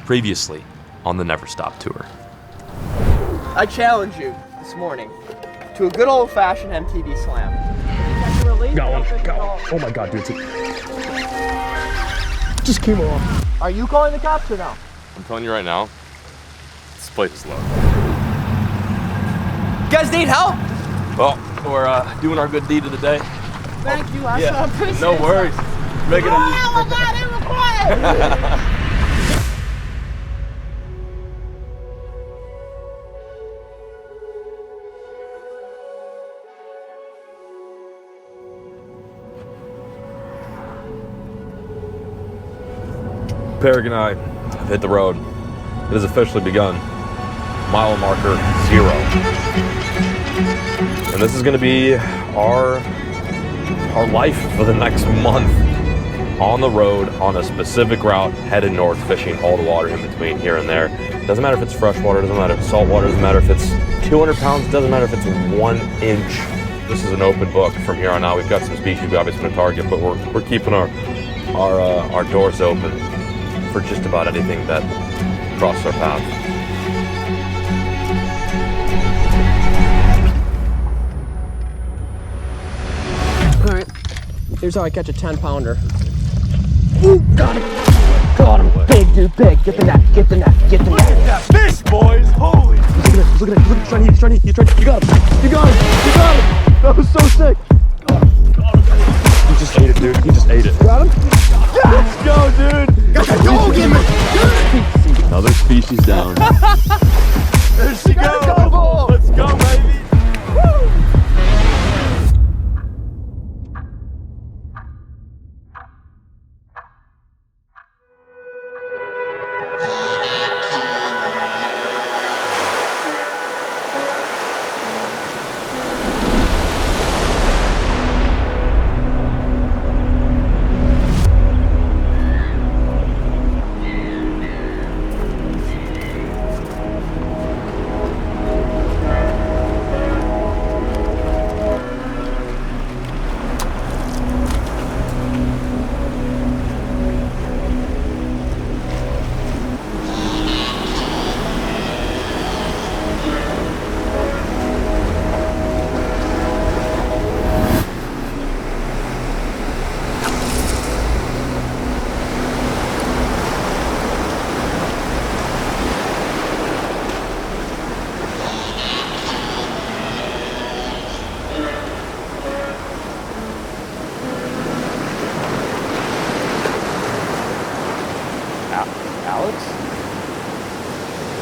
Previously on the Never Stop Tour. I challenge you this morning to a good old-fashioned MTV slam. Got one. Oh my god, dude. Just came off. Are you calling the cops or no? I'm telling you right now, this place is low. You guys need help? Well, we're doing our good deed of the day. Thank you, I appreciate it. No worries. Making Perrick and I have hit the road. It has officially begun. Mile marker 0. And this is going to be our life for the next month. On the road, on a specific route, headed north, fishing all the water in between here and there. Doesn't matter if it's freshwater, doesn't matter if it's saltwater, doesn't matter if it's 200 pounds, doesn't matter if it's 1 inch. This is an open book from here on out. We've got some species we obviously want to target, but we're keeping our doors open for just about anything that crosses our path. All right, here's how I catch a 10-pounder. Ooh, got him. Got him. Big, dude, big. Get the net, get the net, get the net. Look at that fish, boys! Holy! Look at it. He's trying to eat. You got him. You got him. That was so sick. Got him. He just ate it, dude. He just ate it. Got him? Let's go, dude. Got that dog in me. Another species down. There she goes. Let's go, baby. Woo.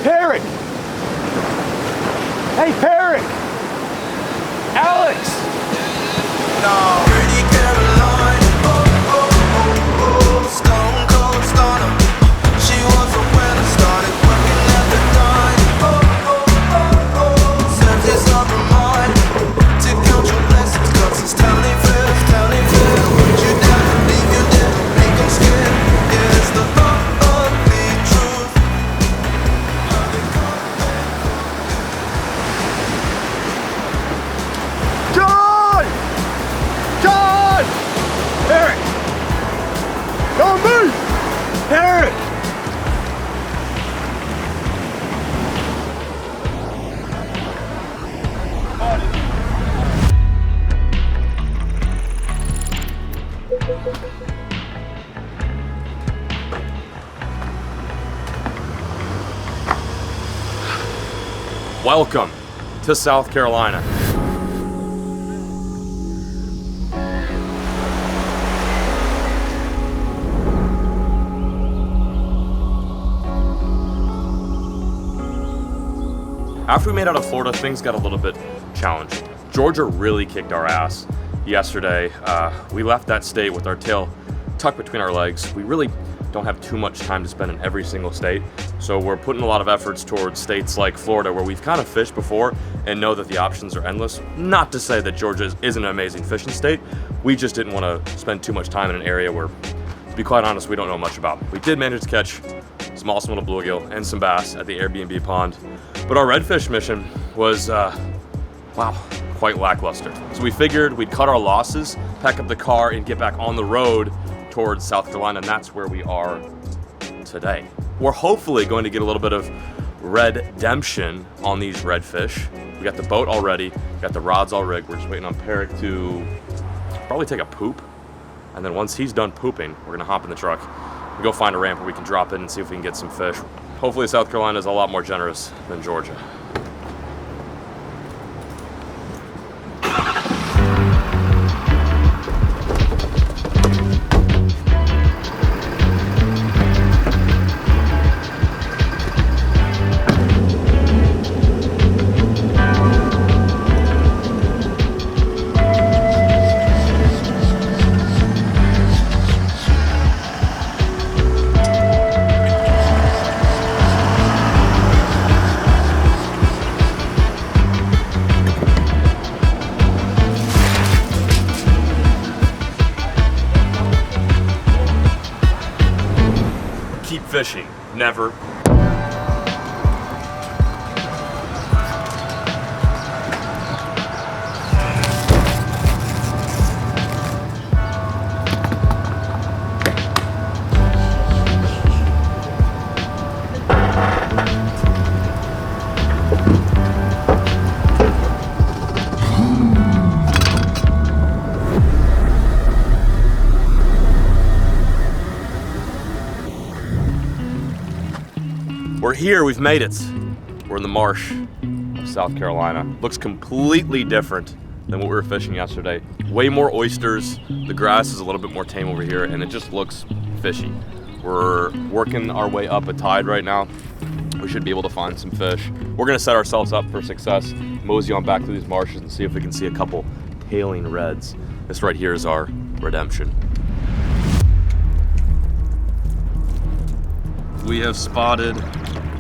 Perrick! Hey, Perrick! Alex! No. Pretty Caroline, stone cold stunner. She was a winner, started working at the dime. Serves this up her mind to count your blessings, 'cause it's telling fifth. Put you down, leave you dead, make them scared. Yeah, it's the ugly truth. John! Perrick! Don't move! Perrick! Welcome to South Carolina. After we made out of Florida, things got a little bit challenging. Georgia really kicked our ass yesterday. We left that state with our tail tucked between our legs. We really don't have too much time to spend in every single state, so we're putting a lot of efforts towards states like Florida, where we've kind of fished before and know that the options are endless. Not to say that Georgia isn't an amazing fishing state, we just didn't want to spend too much time in an area where, to be quite honest, we don't know much about. We did manage to catch some awesome little bluegill and some bass at the Airbnb pond, but our redfish mission was, quite lackluster. So we figured we'd cut our losses, pack up the car, and get back on the road towards South Carolina, and that's where we are today. We're hopefully going to get a little bit of redemption on these redfish. We got the boat all ready, got the rods all rigged. We're just waiting on Peric to probably take a poop. And then once he's done pooping, we're gonna hop in the truck and go find a ramp where we can drop in and see if we can get some fish. Hopefully South Carolina is a lot more generous than Georgia. Keep fishing, never. We're here, we've made it. We're in the Marsh of South Carolina. Looks completely different than what we were fishing yesterday. Way more oysters, the grass is a little bit more tame over here, and it just looks fishy. We're working our way up a tide right now. We should be able to find some fish. We're gonna set ourselves up for success, mosey on back through these marshes and see if we can see a couple tailing reds. This right here is our redemption. We have spotted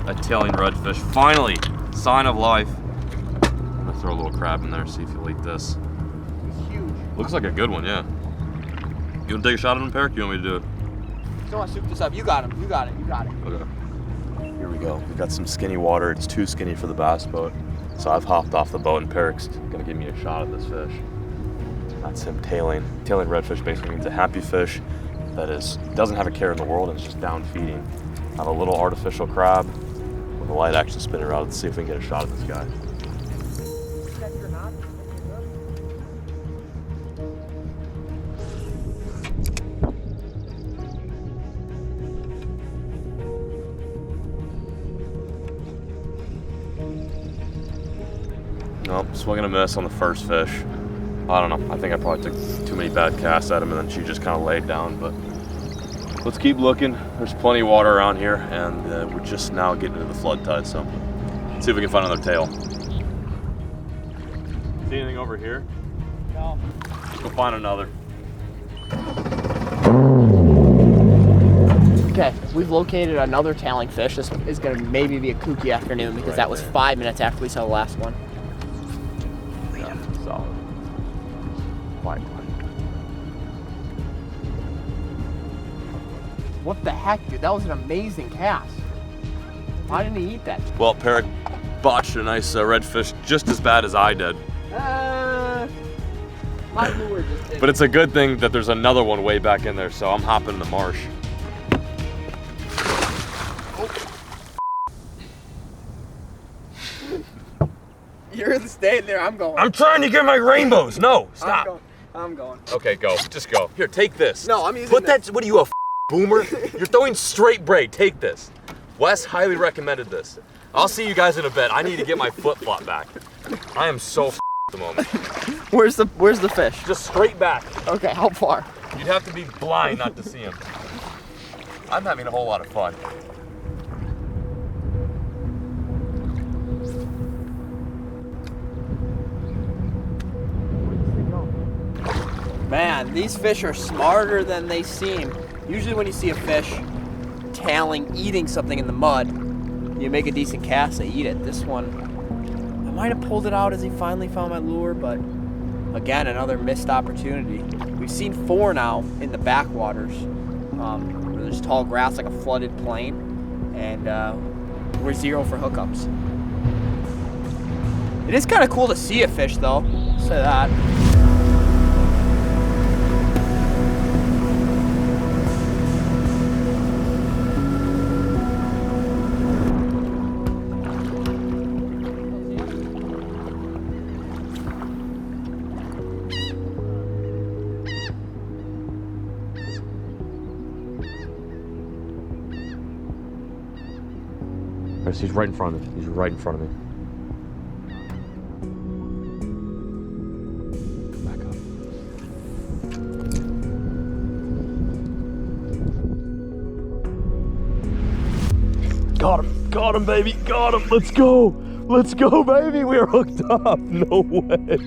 a tailing redfish. Finally, sign of life. I'm gonna throw a little crab in there, see if you'll eat this. It's huge. Looks like a good one, yeah. You wanna take a shot at him, Peric? You want me to do it? Don't want to soup this up. You got him. You got it. You got it. Okay. Here we go. We've got some skinny water. It's too skinny for the bass boat. So I've hopped off the boat and Peric's gonna give me a shot at this fish. That's him tailing. Tailing redfish basically means a happy fish that doesn't have a care in the world and is just down feeding. I have a little artificial crab with a light action spinner rod. Let's see if we can get a shot at this guy. Nope, swing and a miss on the first fish. I don't know, I think I probably took too many bad casts at him and then she just kind of laid down, but let's keep looking. There's plenty of water around here and we're just now getting into the flood tide, so let's see if we can find another tail. See anything over here? No. Let's go find another. Okay, we've located another tailing fish. This is going to maybe be a kooky afternoon because Right that was there. 5 minutes after we saw the last one. Yeah, solid. Fine. What the heck, dude? That was an amazing cast. Why didn't he eat that? Well, Peric botched a nice redfish just as bad as I did. My lure just did. But it's a good thing that there's another one way back in there, so I'm hopping in the marsh. You're staying there. I'm going. I'm trying to get my rainbows. No, stop. I'm going. Okay, go. Just go. Here, take this. No, I'm using Put that. What are you, a boomer? You're throwing straight braid. Take this. Wes highly recommended this. I'll see you guys in a bit. I need to get my flip flop back. I am so at the moment. Where's the fish? Just straight back. Okay, how far? You'd have to be blind not to see him. I'm having a whole lot of fun. Man, these fish are smarter than they seem. Usually when you see a fish tailing, eating something in the mud, you make a decent cast, they eat it. This one, I might have pulled it out as he finally found my lure, but again, another missed opportunity. We've seen 4 now in the backwaters, where there's tall grass like a flooded plain, and we're 0 for hookups. It is kind of cool to see a fish though, I'll say that. Right, so he's right in front of me. He's right in front of me. Come back up. Got him, baby, got him. Let's go, baby. We are hooked up. No way.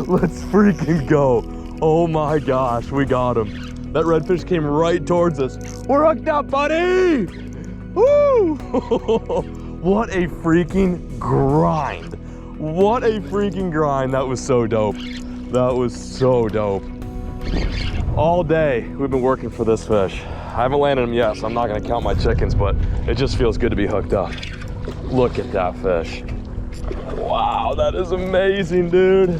Let's freaking go. Oh my gosh, we got him. That redfish came right towards us. We're hooked up, buddy. Woo! What a freaking grind. What a freaking grind. That was so dope. That was so dope. All day we've been working for this fish. I haven't landed him yet, so I'm not gonna count my chickens, but it just feels good to be hooked up. Look at that fish. Wow, that is amazing, dude.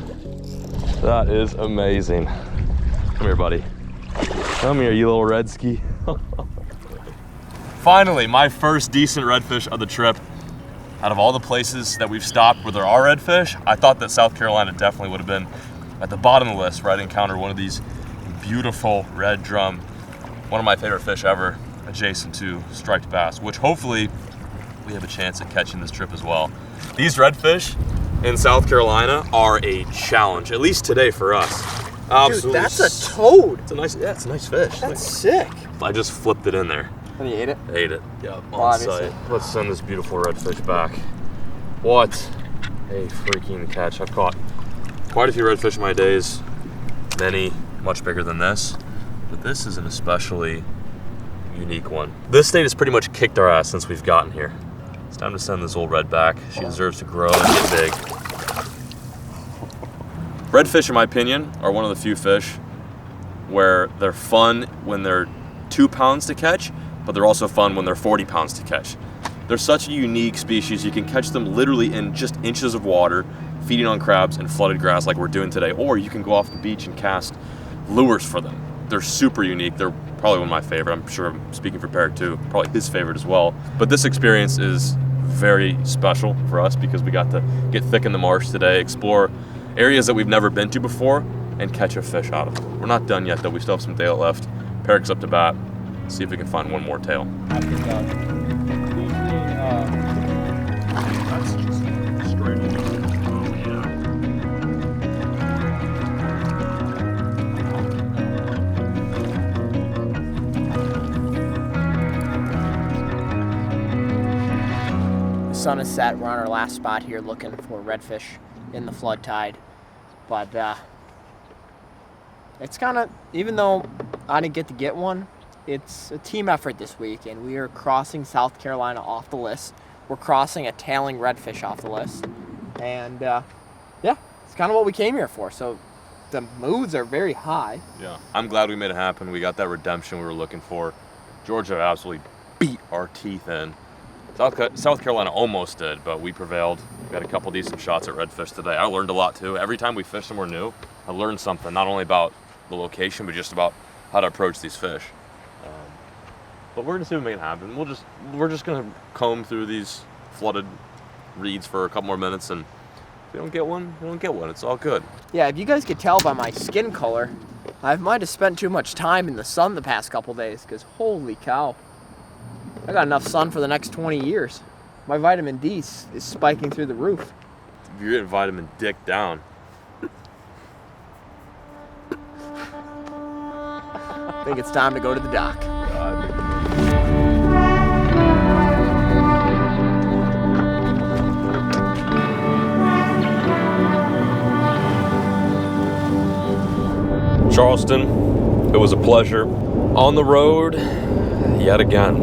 That is amazing. Come here, buddy. Come here, you little redski. Finally, my first decent redfish of the trip. Out of all the places that we've stopped where there are redfish, I thought that South Carolina definitely would have been at the bottom of the list where I'd encounter one of these beautiful red drum, one of my favorite fish ever, adjacent to striped bass, which hopefully we have a chance at catching this trip as well. These redfish in South Carolina are a challenge, at least today for us. Dude, that's a toad. It's a nice fish. That's sick. I just flipped it in there. And you ate it? Ate it. Yep, on Obviously. site. Let's send this beautiful redfish back. What a freaking catch. I've caught quite a few redfish in my days. Many much bigger than this. But this is an especially unique one. This state has pretty much kicked our ass since we've gotten here. It's time to send this old red back. She deserves to grow and get big. Redfish, in my opinion, are one of the few fish where they're fun when they're 2 pounds to catch, but they're also fun when they're 40 pounds to catch. They're such a unique species. You can catch them literally in just inches of water, feeding on crabs and flooded grass like we're doing today, or you can go off the beach and cast lures for them. They're super unique. They're probably one of my favorite. I'm sure I'm speaking for Perrick too, probably his favorite as well. But this experience is very special for us because we got to get thick in the marsh today, explore areas that we've never been to before, and catch a fish out of them. We're not done yet though. We still have some tail left. Perrick's up to bat. See if we can find one more tail. That's just straight. Oh, yeah. The sun is set. We're on our last spot here looking for redfish in the flood tide. But it's kind of, even though I didn't get to get one, it's a team effort this week, and we are crossing South Carolina off the list. We're crossing a tailing redfish off the list. And yeah, it's kind of what we came here for. So the moods are very high. Yeah, I'm glad we made it happen. We got that redemption we were looking for. Georgia absolutely beat our teeth in. South Carolina almost did, but we prevailed. We got a couple decent shots at redfish today. I learned a lot too. Every time we fish somewhere new, I learned something, not only about the location, but just about how to approach these fish. But we're gonna see if we make it happen. We're just gonna comb through these flooded reeds for a couple more minutes, and if we don't get one, we don't get one. It's all good. Yeah, if you guys could tell by my skin color, I might have spent too much time in the sun the past couple days, because holy cow, I got enough sun for the next 20 years. My vitamin D is spiking through the roof. You're getting vitamin dick down. I think it's time to go to the dock. Charleston, it was a pleasure. On the road, yet again.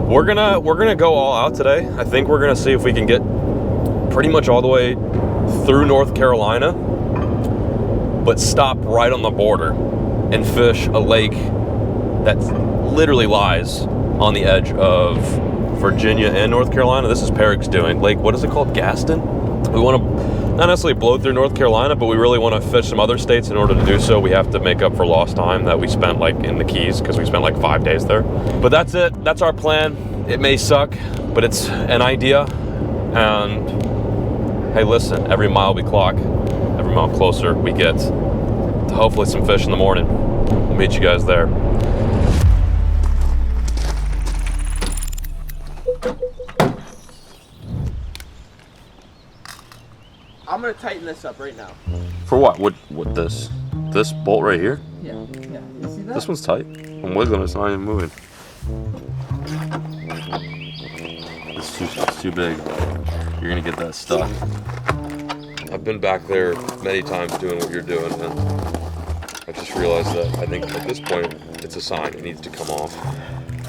We're gonna go all out today. I think we're gonna see if we can get pretty much all the way through North Carolina, but stop right on the border and fish a lake that literally lies on the edge of Virginia and North Carolina. This is Perrick's doing. Lake, what is it called? Gaston? We want to not necessarily blow through North Carolina, but we really want to fish some other states. In order to do so, we have to make up for lost time that we spent like in the Keys, because we spent like 5 days there. But that's it. That's our plan. It may suck, but it's an idea. And hey, listen, every mile we clock, every mile closer we get to hopefully some fish in the morning. We'll meet you guys there. I'm gonna tighten this up right now. For what? What this? This bolt right here? Yeah. You see that? This one's tight. I'm wiggling, it's not even moving. It's too big. You're gonna get that stuck. I've been back there many times doing what you're doing, and I just realized that I think at this point, it's a sign it needs to come off.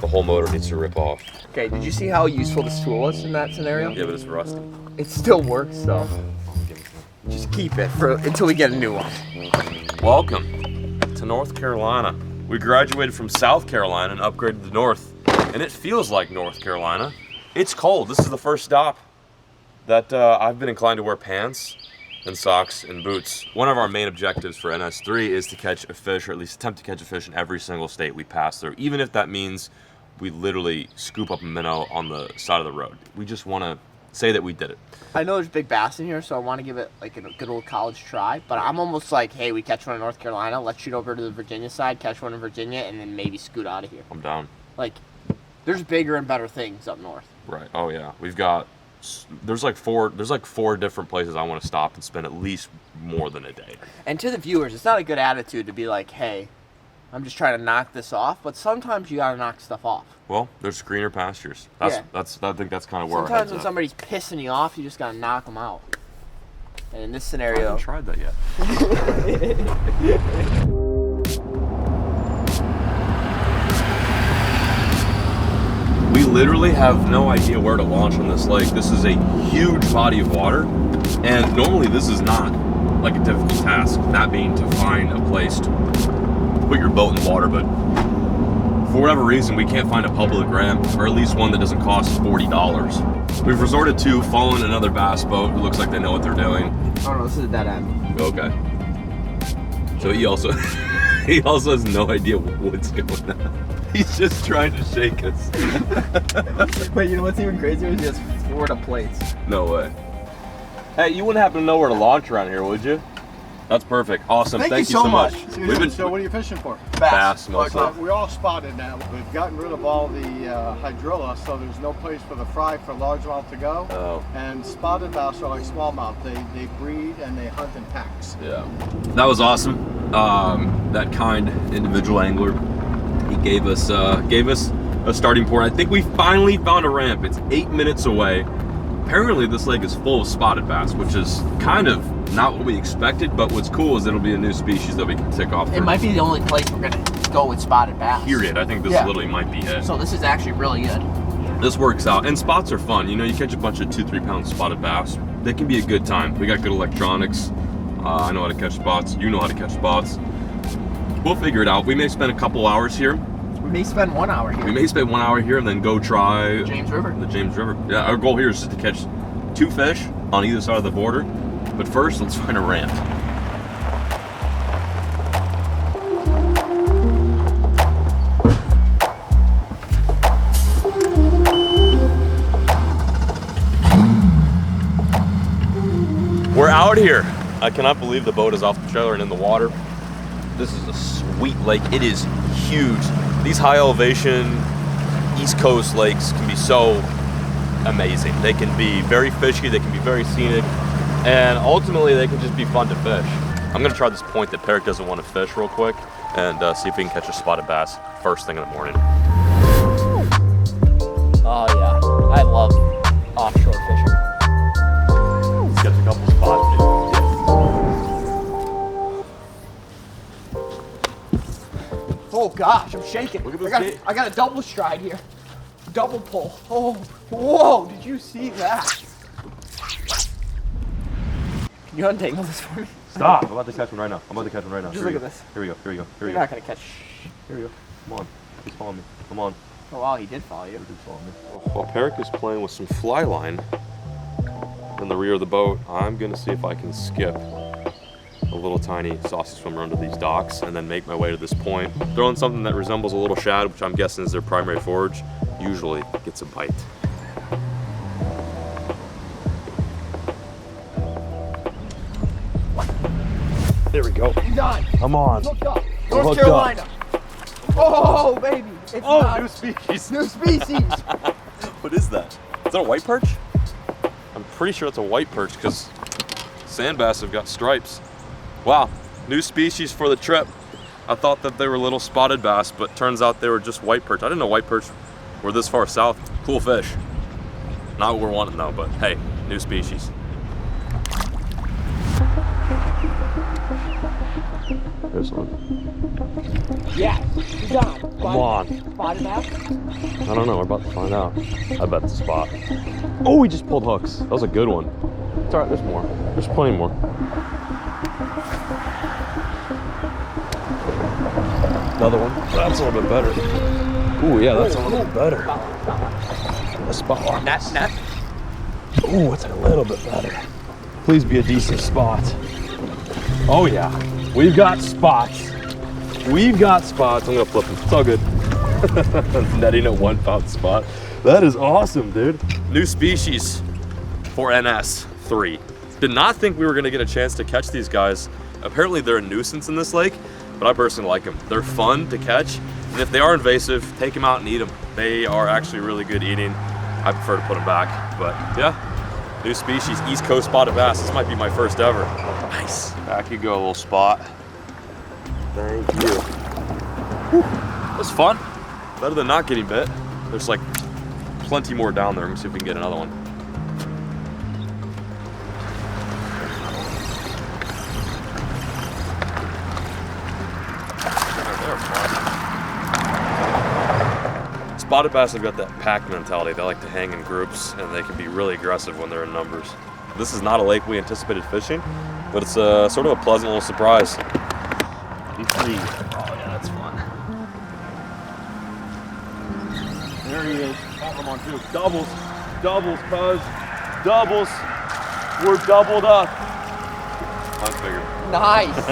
The whole motor needs to rip off. Okay, did you see how useful this tool is in that scenario? Yeah, but it's rusty. It still works though. Just keep it until we get a new one. Welcome to North Carolina. We graduated from South Carolina and upgraded to North, and it feels like North Carolina. It's cold. This is the first stop that I've been inclined to wear pants and socks and boots. One of our main objectives for NS3 is to catch a fish, or at least attempt to catch a fish in every single state we pass through, even if that means we literally scoop up a minnow on the side of the road. We just want to say that we did it. I know there's big bass in here, so I want to give it like a good old college try, but I'm almost like, hey, we catch one in North Carolina, let's shoot over to the Virginia side, catch one in Virginia, and then maybe scoot out of here. I'm down. Like, there's bigger and better things up north. Right. Oh yeah. There's like four different places I want to stop and spend at least more than a day. And to the viewers, it's not a good attitude to be like, hey, I'm just trying to knock this off, but sometimes you gotta knock stuff off. Well, there's greener pastures. I think that's kind of where sometimes when somebody's pissing you off, you just gotta knock them out. And in this scenario, I haven't tried that yet. We literally have no idea where to launch on this lake. This is a huge body of water, and normally this is not like a difficult task, that being to find a place to put your boat in the water, but for whatever reason, we can't find a public ramp, or at least one that doesn't cost $40. We've resorted to following another bass boat who looks like they know what they're doing. oh no, this is a dead end. Okay. So he also has no idea what's going on. He's just trying to shake us. Wait, you know what's even crazier? Is he has Florida plates. No way. Hey, you wouldn't happen to know where to launch around here, would you? That's perfect. Awesome. Thank you so much. So what are you fishing for? Bass mostly. We're all spotted now. We've gotten rid of all the hydrilla, so there's no place for the fry for largemouth to go. Oh. And spotted bass are like smallmouth. They breed and they hunt in packs. Yeah. That was awesome. That kind individual angler, he gave us a starting point. I think we finally found a ramp. It's 8 minutes away. Apparently this lake is full of spotted bass, which is kind of not what we expected, but what's cool is it'll be a new species that we can tick off. It might be the only place we're gonna go with spotted bass. Period. I think this literally might be it. So this is actually really good. This works out, and spots are fun. You know, you catch a bunch of 2-3 pound spotted bass. They can be a good time. We got good electronics. I know how to catch spots. You know how to catch spots. We'll figure it out. We may spend a couple hours here. We may spend 1 hour here. We may spend 1 hour here and then go try James River. The James River. Yeah, our goal here is just to catch 2 fish on either side of the border. But first, let's find a ramp. We're out here. I cannot believe the boat is off the trailer and in the water. This is a sweet lake. It is huge. These high elevation East Coast lakes can be so amazing. They can be very fishy, they can be very scenic, and ultimately they can just be fun to fish. I'm gonna try this point that Perrick doesn't want to fish real quick and see if we can catch a spotted bass first thing in the morning. Oh yeah, I love offshore fishing. Let's catch a couple spots, dude. Oh gosh, I'm shaking. Look at this bait. I got a double stride here. Double pull. Oh, whoa, did you see that? Can you untangle this for me? Stop! I'm about to catch one right now. Just look at this. Here we go. You're not gonna catch. Here we go. Come on. He's following me. Come on. Oh wow, he did follow you. While Perrick is playing with some fly line in the rear of the boat, I'm gonna see if I can skip a little tiny sausage swimmer under these docks and then make my way to this point. Throwing something that resembles a little shad, which I'm guessing is their primary forage, usually gets a bite. There we go. He's on. I'm on. Hooked up. We're North hooked Carolina. Oh baby. It's not. New species. New species. What is that? Is that a white perch? I'm pretty sure it's a white perch because sand bass have got stripes. Wow, new species for the trip. I thought that they were little spotted bass, but turns out they were just white perch. I didn't know white perch were this far south. Cool fish. Not what we're wanting though, but hey, new species. There's one. Yeah, he's on. Come on. Spotted bass? I don't know, we're about to find out. I bet it's a spot. Oh, we just pulled hooks. That was a good one. It's all right, there's more. There's plenty more. Another one. That's a little bit better. Ooh, yeah, that's a little bit better. A spot. Net. Ooh, it's a little bit better. Please be a decent spot. Oh yeah, we've got spots. We've got spots. I'm gonna flip them. It's all good. Netting a 1 pound spot. That is awesome, dude. New species for NS3. Did not think we were gonna get a chance to catch these guys. Apparently they're a nuisance in this lake, but I personally like them. They're fun to catch, and if they are invasive, take them out and eat them. They are actually really good eating. I prefer to put them back, but yeah. New species, East Coast spotted bass. This might be my first ever. Nice. Back you go, little spot. Thank you. Whew. That was fun. Better than not getting bit. There's like plenty more down there. Let me see if we can get another one. Spotted bass have got that pack mentality. They like to hang in groups, and they can be really aggressive when they're in numbers. This is not a lake we anticipated fishing, but it's a sort of a pleasant little surprise. Oh yeah, that's fun. There he is. Oh, come on, two. Doubles, cuz. Doubles. We're doubled up. That's bigger. Nice.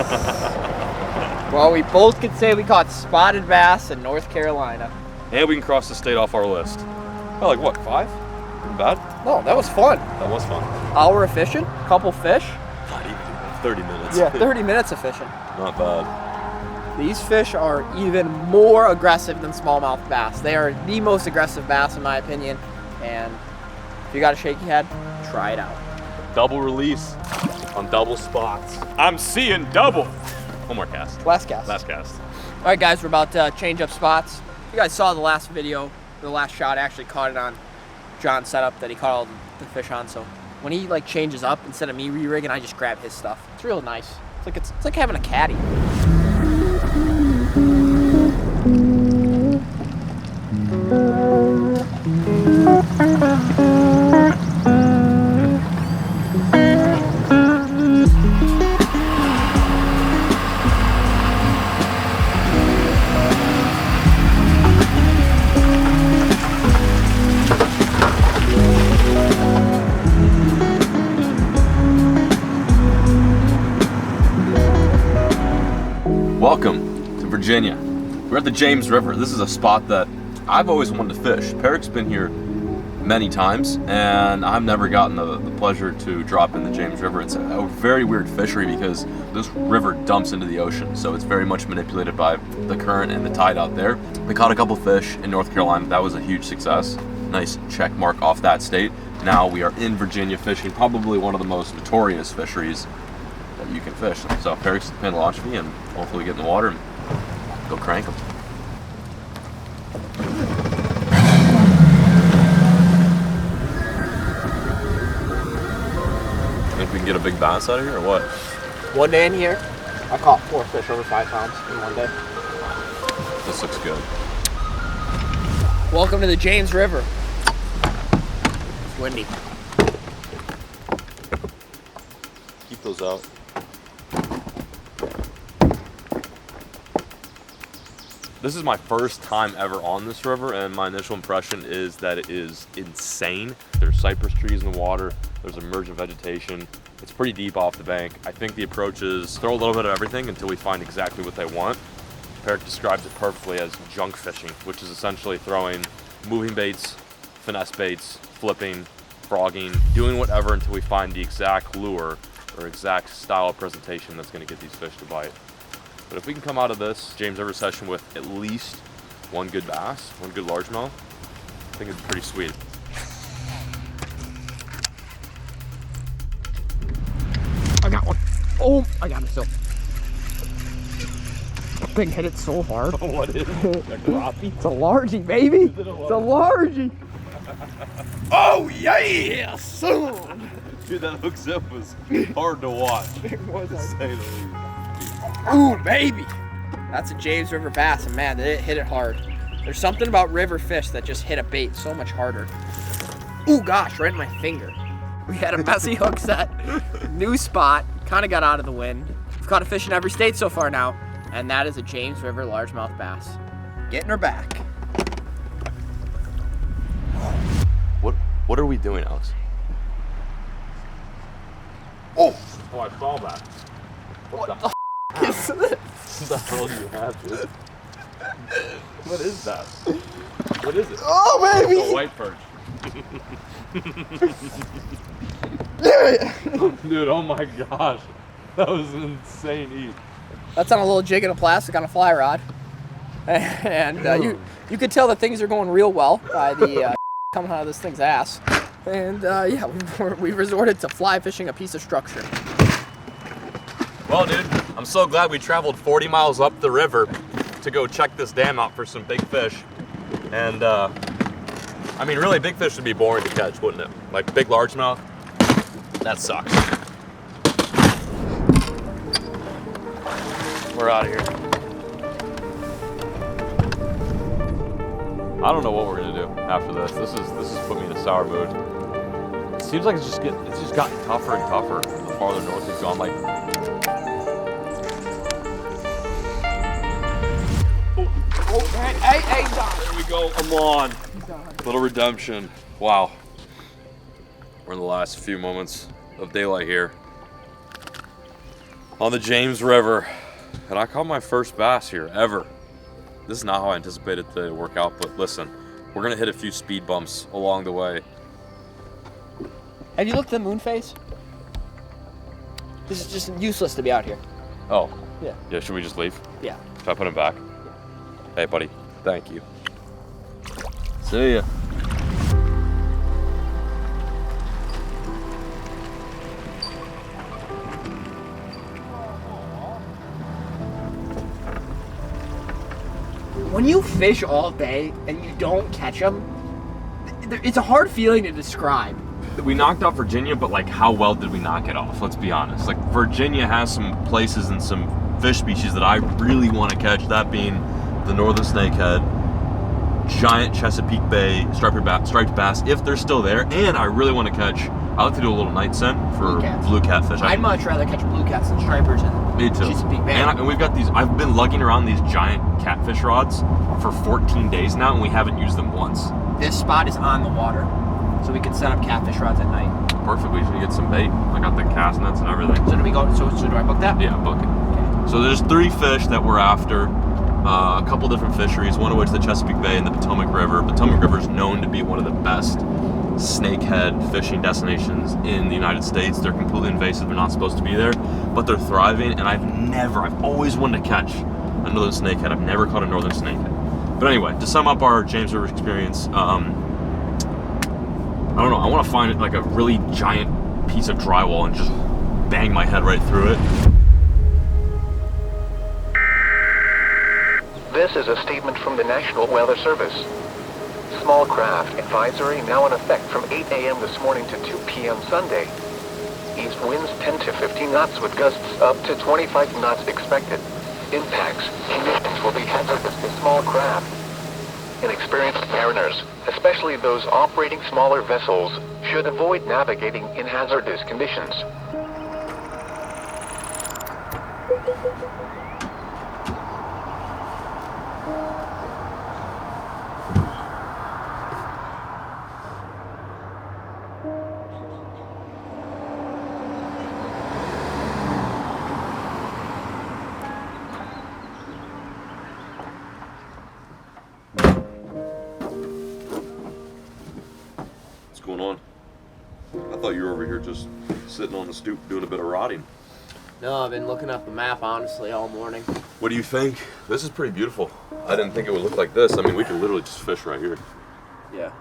Well, we both could say we caught spotted bass in North Carolina. And we can cross the state off our list. Oh, like what, 5? Not bad. No, that was fun. That was fun. Hour of fishing, couple fish. Not even 30 minutes. Yeah, 30 minutes of fishing. Not bad. These fish are even more aggressive than smallmouth bass. They are the most aggressive bass in my opinion. And if you got a shaky head, try it out. Double release on double spots. I'm seeing double. One more cast. Last cast. Last cast. All right, guys, we're about to change up spots. You guys saw the last video, the last shot. I actually caught it on John's setup that he caught all the fish on. So when he like changes up, instead of me re-rigging, I just grab his stuff. It's real nice. It's like having a caddy. Welcome to Virginia. We're at the James River. This is a spot that I've always wanted to fish. Peric's been here many times, and I've never gotten the pleasure to drop in the James River. It's a very weird fishery because this river dumps into the ocean, so it's very much manipulated by the current and the tide out there. We caught a couple fish in North Carolina. That was a huge success. Nice check mark off that state. Now we are in Virginia fishing probably one of the most notorious fisheries that you can fish. So Peric's paying to launch me, and hopefully get in the water and go crank them. Think we can get a big bass out of here or what? One day in here, I caught 4 fish over 5 pounds in one day. This looks good. Welcome to the James River. It's windy. Keep those out. This is my first time ever on this river, and my initial impression is that it is insane. There's cypress trees in the water, there's emergent vegetation. It's pretty deep off the bank. I think the approach is throw a little bit of everything until we find exactly what they want. Peric describes it perfectly as junk fishing, which is essentially throwing moving baits, finesse baits, flipping, frogging, doing whatever until we find the exact lure or exact style of presentation that's going to get these fish to bite. But if we can come out of this James River session with at least one good bass, one good largemouth, I think it'd be pretty sweet. Oh, I got it still. Thing hit it so hard. What is it? A crappie? It's a largie, baby. It's a largie. Oh yeah, son. Dude, that hook zip was hard to watch. It was. To say the least. Ooh, baby. That's a James River bass, and man, it hit it hard. There's something about river fish that just hit a bait so much harder. Ooh, gosh, right in my finger. We had a messy hook set, new spot, kind of got out of the wind. We've caught a fish in every state so far now, and that is a James River largemouth bass. Getting her back. What are we doing, Alex? Oh! Oh, I saw that. What the is this? What the hell do you have, dude? What is that? What is it? Oh, baby! It's a white perch. Dude, oh my gosh. That was an insane eat. That's on a little jig and a plastic on a fly rod. And you could tell that things are going real well by the coming out of this thing's ass. And yeah, we resorted to fly fishing a piece of structure. Well, dude, I'm so glad we traveled 40 miles up the river to go check this dam out for some big fish. And I mean, really, big fish would be boring to catch, wouldn't it? Like big largemouth, that sucks. We're out of here. I don't know what we're gonna do after this. This has put me in a sour mood. It seems like it's just gotten tougher and tougher the farther north we've gone. Like, Hey, Don. there we go. I'm on. Little redemption. Wow. We're in the last few moments of daylight here on the James River, and I caught my first bass here ever. This is not how I anticipated to work out, but listen, we're gonna hit a few speed bumps along the way. Have you looked at the moon phase? This is just useless to be out here. Oh. Yeah. Yeah, should we just leave? Yeah. Should I put him back? Hey, buddy. Thank you. See ya. When you fish all day and you don't catch them, it's a hard feeling to describe. We knocked off Virginia, but like, how well did we knock it off? Let's be honest. Like, Virginia has some places and some fish species that I really want to catch, that being the northern snakehead, giant Chesapeake Bay striped bass, if they're still there, and I really want to catch, I like to do a little night scent for blue catfish. I'd much rather catch blue cats than stripers in Me too. Chesapeake Bay. And we've got these, I've been lugging around these giant catfish rods for 14 days now, and we haven't used them once. This spot is on the water, so we can set up catfish rods at night. Perfect, we should get some bait. I got the cast nets and everything. So do we go, so do I book that? Yeah, book it. Okay. So there's 3 fish that we're after. A couple different fisheries, one of which the Chesapeake Bay and the Potomac River. Potomac River is known to be one of the best snakehead fishing destinations in the United States. They're completely invasive, they're not supposed to be there, but they're thriving, and I've always wanted to catch a northern snakehead. I've never caught a northern snakehead. But anyway, to sum up our James River experience, I don't know, I want to find like a really giant piece of drywall and just bang my head right through it. This is a statement from the National Weather Service. Small craft advisory now in effect from 8 a.m. this morning to 2 p.m. Sunday. East winds 10 to 15 knots with gusts up to 25 knots expected. Impacts, conditions will be hazardous to small craft. Inexperienced mariners, especially those operating smaller vessels, should avoid navigating in hazardous conditions. What's going on? I thought you were over here just sitting on the stoop doing a bit of rotting. No, I've been looking up the map, honestly, all morning. What do you think? This is pretty beautiful. I didn't think it would look like this. I mean, we could literally just fish right here. Yeah.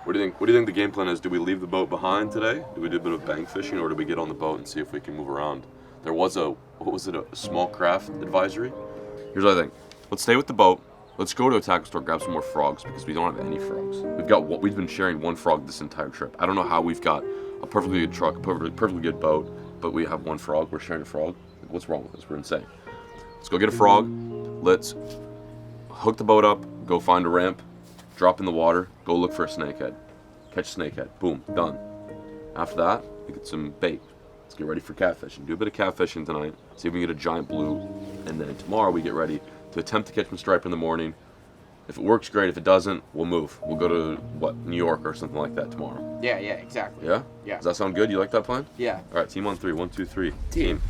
What do you think? What do you think the game plan is? Do we leave the boat behind today? Do we do a bit of bank fishing, or do we get on the boat and see if we can move around? There was a small craft advisory. Here's what I think. Let's stay with the boat. Let's go to a tackle store, grab some more frogs because we don't have any frogs. We've been sharing one frog this entire trip. I don't know how we've got a perfectly good truck, a perfectly good boat, but we have one frog. We're sharing a frog. Like, what's wrong with us? We're insane. Let's go get a frog. Let's hook the boat up. Go find a ramp. Drop in the water. Go look for a snakehead. Catch a snakehead. Boom. Done. After that, we get some bait. Let's get ready for catfishing. Do a bit of catfishing tonight. See if we can get a giant blue. And then tomorrow we get ready to attempt to catch some striper in the morning. If it works, great. If it doesn't, we'll move. We'll go to, New York or something like that tomorrow. Yeah, exactly. Yeah? Yeah. Does that sound good? You like that plan? Yeah. All right, team on 3. 1, 2, 3. Team.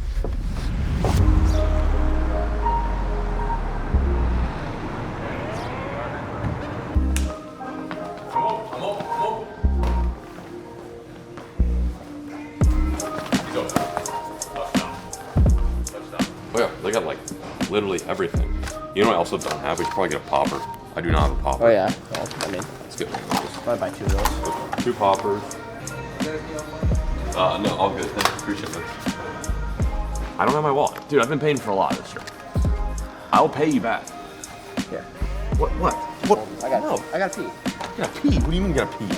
Oh yeah, they got like literally everything. You know what I also don't have? We should probably get a popper. I do not have a popper. Oh yeah. Well, I mean, Let's get I'd buy 2 of those. 2 poppers. No, all good. Thanks. Appreciate it. I don't have my wallet. Dude, I've been paying for a lot this trip. I'll pay you back. Here. What? I gotta pee. You gotta pee? What do you mean you gotta pee?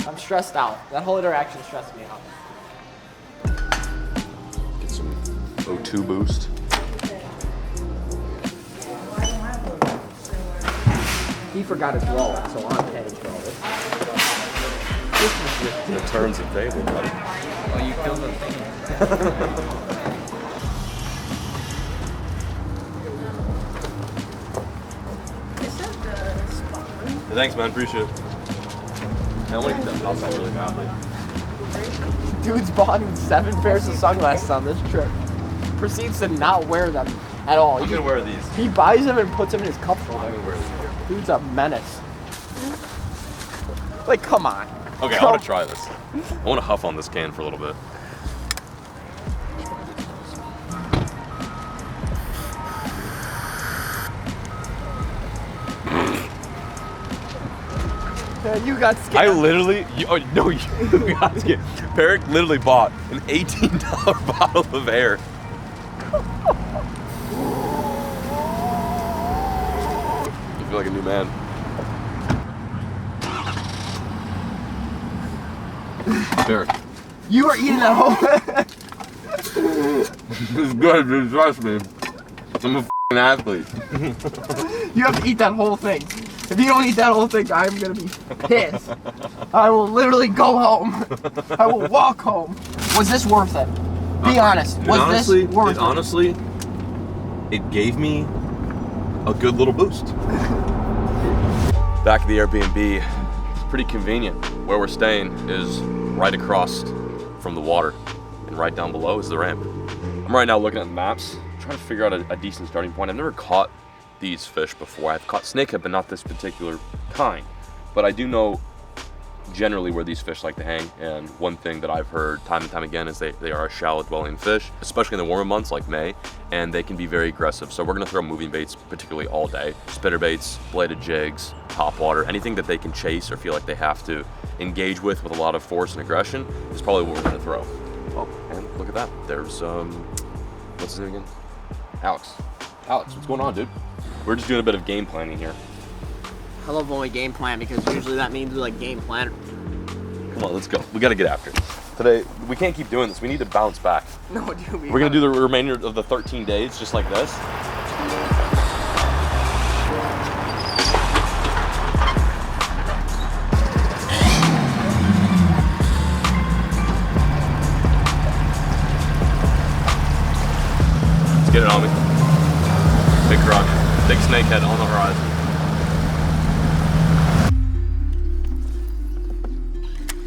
I'm stressed out. That whole interaction stressed me out. Get some O2 boost. He forgot his wallet, so I'm paying for all this. The turns of fable, buddy. Oh, you killed the thing. Thanks, man. Appreciate it. I want to get that outside really badly. Dude's bought 7 pairs of sunglasses on this trip. Proceeds to not wear them at all. I'm gonna wear these. He buys them and puts them in his cup holder. I'm gonna wear these. Dude's a menace. Like, come on. Okay, I want to try this. I want to huff on this can for a little bit. Yeah, you got scared. I literally, you got to get. Peric literally bought an $18 bottle of air. You feel like a new man. Peric. You are eating that whole. It's good, dude. Trust me. I'm a f***ing athlete. You have to eat that whole thing. If you don't eat that whole thing, I'm gonna be pissed. I will literally go home. I will walk home. Was this worth it? Be honest. Was this worth it? Honestly, it gave me a good little boost. Back at the Airbnb, it's pretty convenient. Where we're staying is right across from the water, and right down below is the ramp. I'm right now looking at the maps, trying to figure out a decent starting point. I've never caught these fish before. I've caught snakehead, but not this particular kind. But I do know generally where these fish like to hang, and one thing that I've heard time and time again is they are a shallow dwelling fish, especially in the warmer months like May, and they can be very aggressive. So we're gonna throw moving baits particularly all day. Spinner baits, bladed jigs, topwater, anything that they can chase or feel like they have to engage with a lot of force and aggression is probably what we're gonna throw. Oh, and look at that. There's, what's his name again? Alex, what's going on, dude? We're just doing a bit of game planning here. I love when we game plan because usually that means we like game plan. Come on, let's go. We gotta get after it. Today, we can't keep doing this. We need to bounce back. No, dude. We're gonna do the remainder of the 13 days just like this. Let's get it on me. Big croc, big snakehead on the horizon.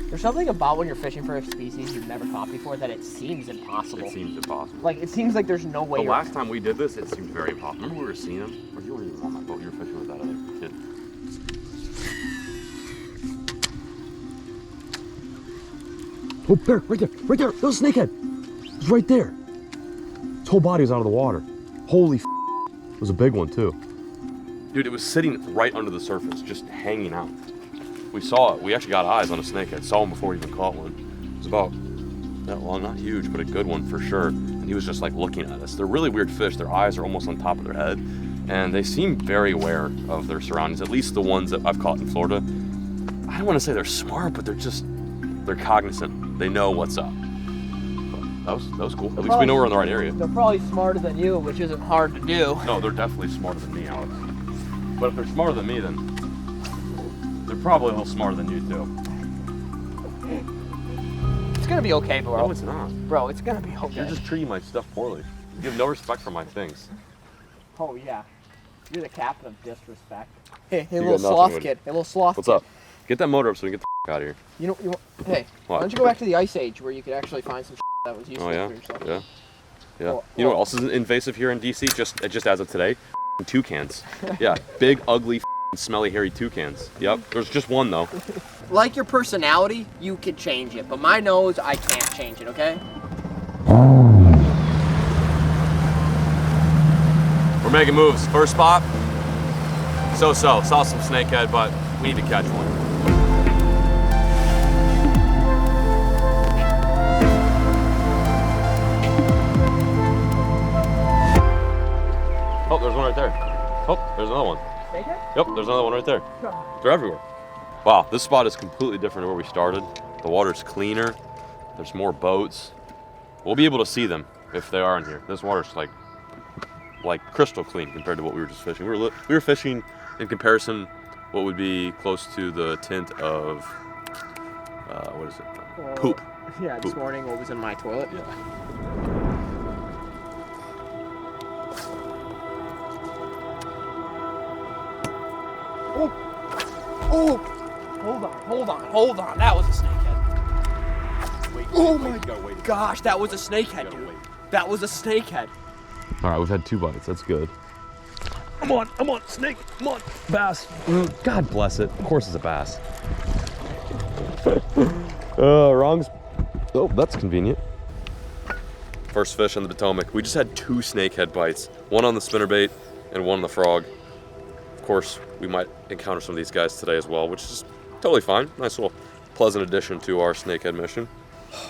There's something about when you're fishing for a species you've never caught before that it seems impossible. It seems impossible. Like, it seems like there's no way The you're... last time we did this, it seemed very impossible. Remember we were seeing him? Or you weren't even on that boat, you were fishing with that other kid. Oh, Peric, right there. That was a snakehead. It's right there. Its whole body was out of the water. Holy f***. It was a big one, too. Dude, it was sitting right under the surface, just hanging out. we saw it. We actually got eyes on a snakehead. Saw him before we even caught one. It was about that long, not huge, but a good one for sure. And he was just like looking at us. They're really weird fish. Their eyes are almost on top of their head. And they seem very aware of their surroundings, at least the ones that I've caught in Florida. I don't want to say they're smart, but they're cognizant. They know what's up. But that was cool. At least we know we're in the right area. They're probably smarter than you, which isn't hard to do. No, they're definitely smarter than me, Alex. But if they're smarter than me, then they're probably a little smarter than you too. It's gonna be okay, bro. No, it's not. Bro, it's gonna be okay. You're just treating my stuff poorly. You have no respect for my things. Oh yeah. You're the captain of disrespect. Hey, You little got nothing sloth with kid. Hey, little sloth What's kid. up? Get that motor up so we can get the out of here. You know, hey, why What? don't you go back to the Ice Age where you could actually find some that was useful Oh yeah, for yourself? yeah, yeah. Well, You know what else is invasive here in DC? Just as of today, toucans. Yeah, big, ugly, smelly, hairy toucans. Yep. There's just one though. Like your personality, you could change it, but my nose, I can't change it, okay? We're making moves. First spot. So-so. Saw some snakehead, but we need to catch one. Oh, there's one right there. Oh, there's another one. Snakehead? Yep, there's another one right there. They're everywhere. Wow, this spot is completely different to where we started. The water's cleaner. There's more boats. We'll be able to see them if they are in here. This water's like crystal clean compared to what we were just fishing. We were fishing in comparison what would be close to the tint of what is it? Poop. Yeah, this Poop. morning what was in my toilet. Yeah. Oh! Hold on. That was a snakehead. Oh my gosh, that was a snakehead, dude. That was a snakehead. All right, we've had 2 bites. That's good. Come on, snake, come on, bass. God bless it. Of course it's a bass. Wrong. Oh, that's convenient. First fish on the Potomac. We just had 2 snakehead bites. One on the spinnerbait and one on the frog. Of course, we might encounter some of these guys today as well, which is totally fine. Nice little pleasant addition to our snakehead mission.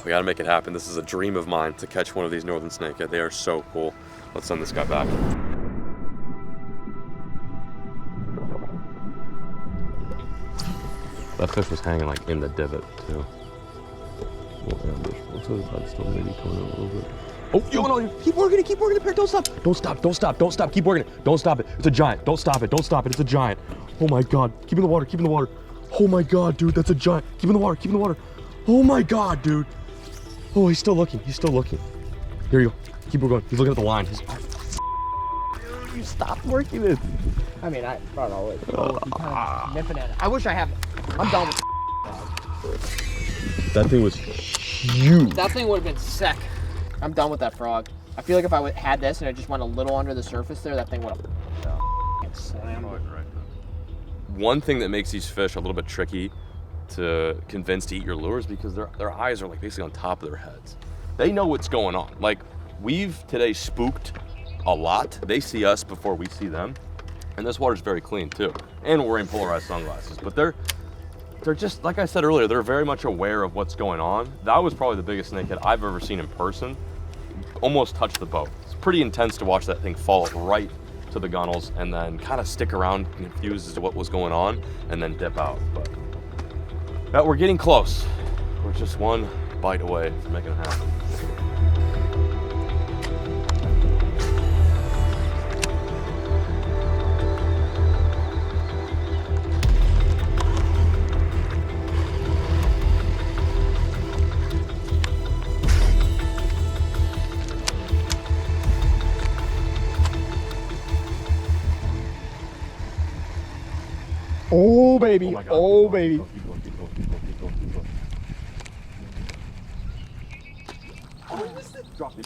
We gotta make it happen. This is a dream of mine to catch one of these northern snakehead. They are so cool. Let's send this guy back. That fish was hanging like in the divot too. Looks like it's still maybe coming out a little bit. Oh, no, keep working it, Pear. Don't stop, keep working it. Don't stop it. It's a giant. Don't stop it. It's a giant. Oh my God, keep in the water. Oh my God, dude, that's a giant. Keep in the water. Oh my God, dude. Oh, he's still looking. Here you go. Keep going. He's looking at the line. Dude, you stopped working it. I mean, I don't know. It's kind of nipping at it. I wish I had. I'm done with That thing was huge. that thing would have been sick. I'm done with that frog. I feel like if I had this and it just went a little under the surface there, that thing would have slammed. One thing that makes these fish a little bit tricky to convince to eat your lures because their eyes are like basically on top of their heads. They know what's going on. Like we've today spooked a lot. They see us before we see them. And this water's very clean too. And we're wearing polarized sunglasses. But they're just, like I said earlier, they're very much aware of what's going on. That was probably the biggest snakehead I've ever seen in person. Almost touched the boat. It's pretty intense to watch that thing fall right to the gunnels and then kind of stick around confused as to what was going on and then dip out. But we're getting close. We're just one bite away from making it happen. Oh baby, my God. oh baby. Keep going. Oh, you missed it. Drop it.